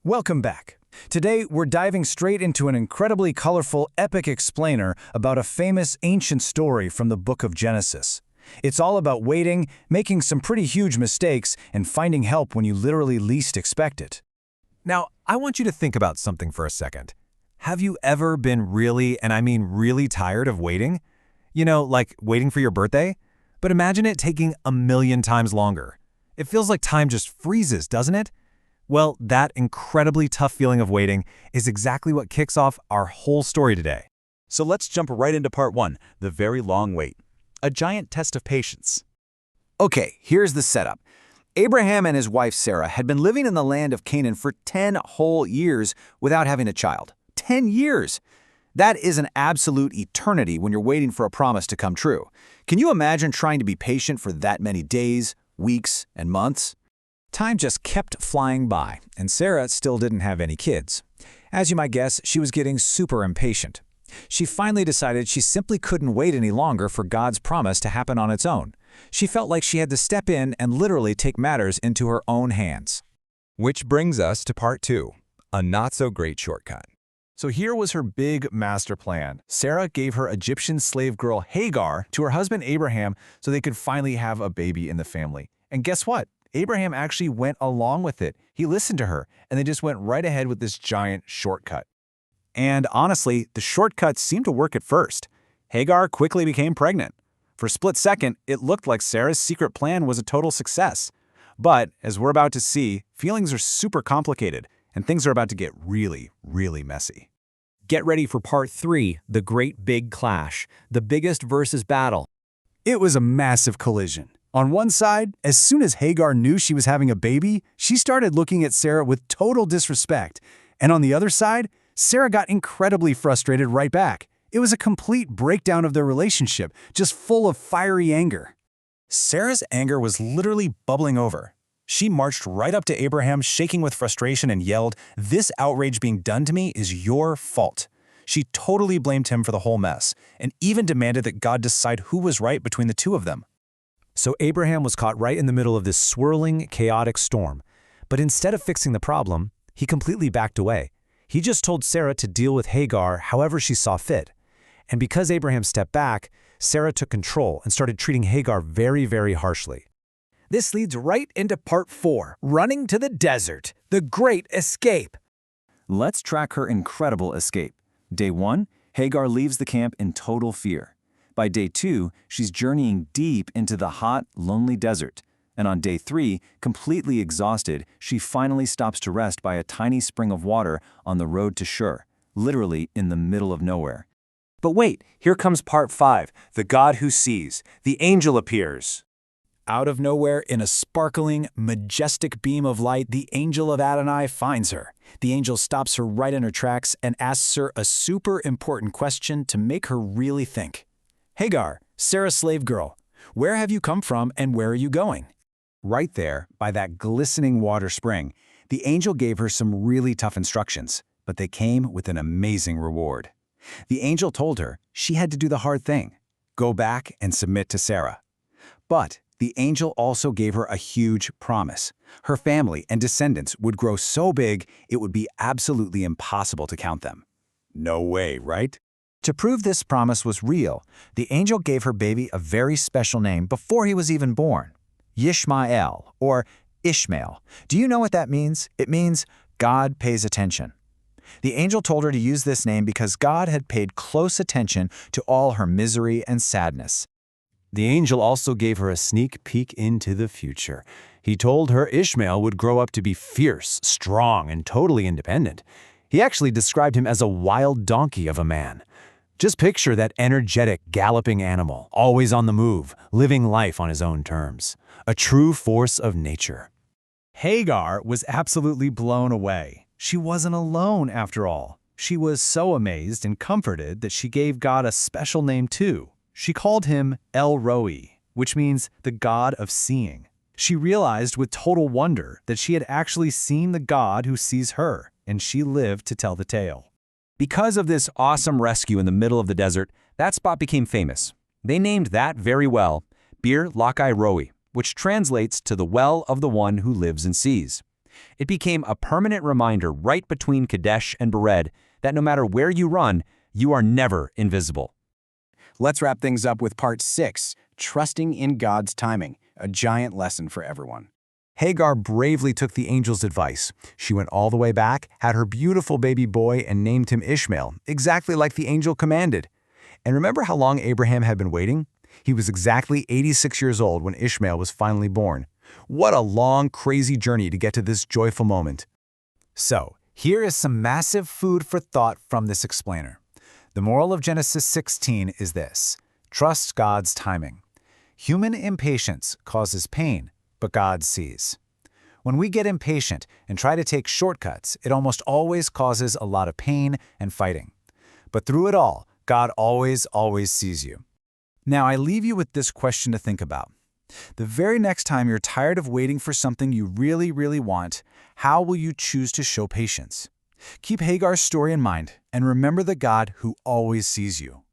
Welcome back. Today, we're diving straight into an incredibly colorful, epic explainer about a famous ancient story from the book of Genesis. It's all about waiting, making some pretty huge mistakes, and finding help when you literally least expect it. Now, I want you to think about something for a second. Have you ever been really, and I mean really tired of waiting? You know, like waiting for your birthday? But imagine it taking a million times longer. It feels like time just freezes, doesn't it? Well, that incredibly tough feeling of waiting is exactly what kicks off our whole story today. So let's jump right into part 1, the very long wait. A giant test of patience. Okay, here's the setup. Abraham and his wife Sarah had been living in the land of Canaan for 10 whole years without having a child. 10 years! That is an absolute eternity when you're waiting for a promise to come true. Can you imagine trying to be patient for that many days, weeks, and months? Time just kept flying by, and Sarah still didn't have any kids. As you might guess, she was getting super impatient. She finally decided she simply couldn't wait any longer for God's promise to happen on its own. She felt like she had to step in and literally take matters into her own hands. Which brings us to part 2, a not-so-great shortcut. So here was her big master plan. Sarah gave her Egyptian slave girl Hagar to her husband Abraham so they could finally have a baby in the family. And guess what? Abraham actually went along with it. He listened to her, and they just went right ahead with this giant shortcut. And honestly, the shortcut seemed to work at first. Hagar quickly became pregnant. For a split second, it looked like Sarah's secret plan was a total success. But, as we're about to see, feelings are super complicated, and things are about to get really, really messy. Get ready for part 3, the great big clash, the biggest versus battle. It was a massive collision. On one side, as soon as Hagar knew she was having a baby, she started looking at Sarah with total disrespect. And on the other side, Sarah got incredibly frustrated right back. It was a complete breakdown of their relationship, just full of fiery anger. Sarah's anger was literally bubbling over. She marched right up to Abraham, shaking with frustration, and yelled, "This outrage being done to me is your fault." She totally blamed him for the whole mess, and even demanded that God decide who was right between the two of them. So Abraham was caught right in the middle of this swirling, chaotic storm. But instead of fixing the problem, he completely backed away. He just told Sarah to deal with Hagar however she saw fit. And because Abraham stepped back, Sarah took control and started treating Hagar very, very harshly. This leads right into part 4, running to the desert, the great escape. Let's track her incredible escape. Day 1, Hagar leaves the camp in total fear. By day 2, she's journeying deep into the hot, lonely desert. And on day 3, completely exhausted, she finally stops to rest by a tiny spring of water on the road to Shur, literally in the middle of nowhere. But wait, here comes part 5, the God who sees. The angel appears. Out of nowhere, in a sparkling, majestic beam of light, the angel of Adonai finds her. The angel stops her right in her tracks and asks her a super important question to make her really think. "Hagar, Sarah's slave girl, where have you come from and where are you going?" Right there, by that glistening water spring, the angel gave her some really tough instructions, but they came with an amazing reward. The angel told her she had to do the hard thing, go back and submit to Sarah. But the angel also gave her a huge promise. Her family and descendants would grow so big it would be absolutely impossible to count them. No way, right? To prove this promise was real, the angel gave her baby a very special name before he was even born. Ishmael, or Ishmael. Do you know what that means? It means God pays attention. The angel told her to use this name because God had paid close attention to all her misery and sadness. The angel also gave her a sneak peek into the future. He told her Ishmael would grow up to be fierce, strong, and totally independent. He actually described him as a wild donkey of a man. Just picture that energetic, galloping animal, always on the move, living life on his own terms. A true force of nature. Hagar was absolutely blown away. She wasn't alone after all. She was so amazed and comforted that she gave God a special name too. She called him El Roi, which means the God of seeing. She realized with total wonder that she had actually seen the God who sees her, and she lived to tell the tale. Because of this awesome rescue in the middle of the desert, that spot became famous. They named that very well Bir Lakai Roi, which translates to the well of the one who lives and sees. It became a permanent reminder right between Kadesh and Bered that no matter where you run, you are never invisible. Let's wrap things up with part 6, trusting in God's timing, a giant lesson for everyone. Hagar bravely took the angel's advice. She went all the way back, had her beautiful baby boy, and named him Ishmael, exactly like the angel commanded. And remember how long Abraham had been waiting? He was exactly 86 years old when Ishmael was finally born. What a long, crazy journey to get to this joyful moment. So, here is some massive food for thought from this explainer. The moral of Genesis 16 is this: trust God's timing. Human impatience causes pain, but God sees. When we get impatient and try to take shortcuts, it almost always causes a lot of pain and fighting. But through it all, God always sees you. Now, I leave you with this question to think about. The very next time you're tired of waiting for something you really want, how will you choose to show patience? Keep Hagar's story in mind and remember the God who always sees you.